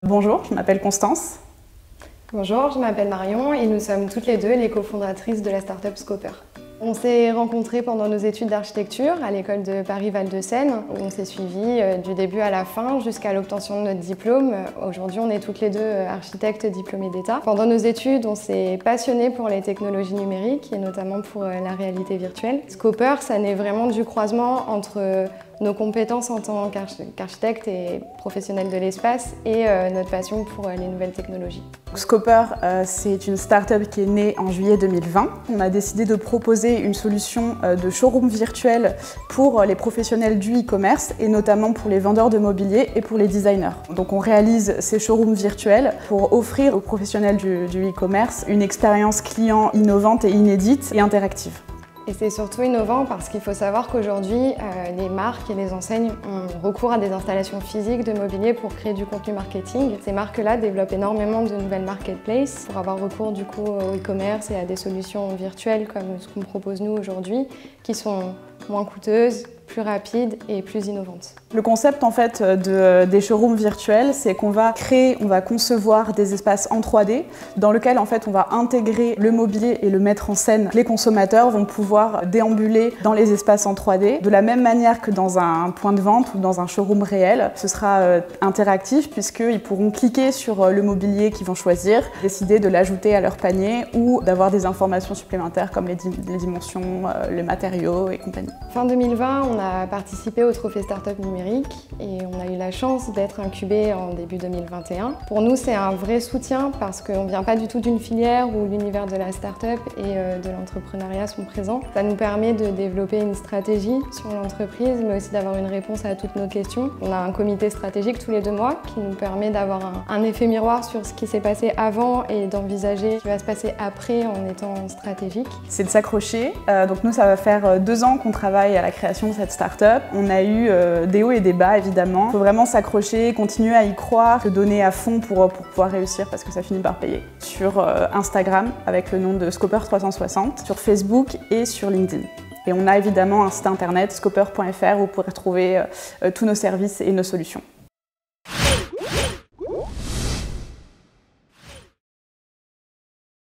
Bonjour, je m'appelle Constance. Bonjour, je m'appelle Marion et nous sommes toutes les deux les cofondatrices de la start-up Scoper. On s'est rencontrés pendant nos études d'architecture à l'école de Paris-Val-de-Seine, où on s'est suivis du début à la fin jusqu'à l'obtention de notre diplôme. Aujourd'hui, on est toutes les deux architectes diplômées d'État. Pendant nos études, on s'est passionnés pour les technologies numériques et notamment pour la réalité virtuelle. Scoper, ça naît vraiment du croisement entre nos compétences en tant qu'architecte et professionnel de l'espace et notre passion pour les nouvelles technologies. Scoper, c'est une start-up qui est née en juillet 2020. On a décidé de proposer une solution de showroom virtuel pour les professionnels du e-commerce et notamment pour les vendeurs de mobilier et pour les designers. Donc on réalise ces showrooms virtuels pour offrir aux professionnels du e-commerce une expérience client innovante et inédite et interactive. Et c'est surtout innovant parce qu'il faut savoir qu'aujourd'hui, les marques et les enseignes ont recours à des installations physiques de mobilier pour créer du contenu marketing. Ces marques-là développent énormément de nouvelles marketplaces pour avoir recours du coup au e-commerce et à des solutions virtuelles comme ce qu'on propose nous aujourd'hui, qui sont moins coûteuses, plus rapides et plus innovantes. Le concept en fait des showrooms virtuels, c'est qu'on va concevoir des espaces en 3D dans lesquels en fait on va intégrer le mobilier et le mettre en scène. Les consommateurs vont pouvoir déambuler dans les espaces en 3D de la même manière que dans un point de vente ou dans un showroom réel. Ce sera interactif puisqu'ils pourront cliquer sur le mobilier qu'ils vont choisir, décider de l'ajouter à leur panier ou d'avoir des informations supplémentaires comme les dimensions, les matériaux et compagnie. Fin 2020, on a participé au Trophée Startup numérique et on a eu la chance d'être incubé en début 2021. Pour nous, c'est un vrai soutien parce qu'on ne vient pas du tout d'une filière où l'univers de la start-up et de l'entrepreneuriat sont présents. Ça nous permet de développer une stratégie sur l'entreprise, mais aussi d'avoir une réponse à toutes nos questions. On a un comité stratégique tous les 2 mois qui nous permet d'avoir un effet miroir sur ce qui s'est passé avant et d'envisager ce qui va se passer après en étant stratégique. C'est de s'accrocher. Donc nous, ça va faire 2 ans qu'on travaille à la création de cette start-up. On a eu des hauts et des bas évidemment. Il faut vraiment s'accrocher, continuer à y croire, se donner à fond pour pouvoir réussir parce que ça finit par payer. Sur Instagram avec le nom de Scoper360, sur Facebook et sur LinkedIn. Et on a évidemment un site internet scoper.fr où vous pourrez retrouver tous nos services et nos solutions.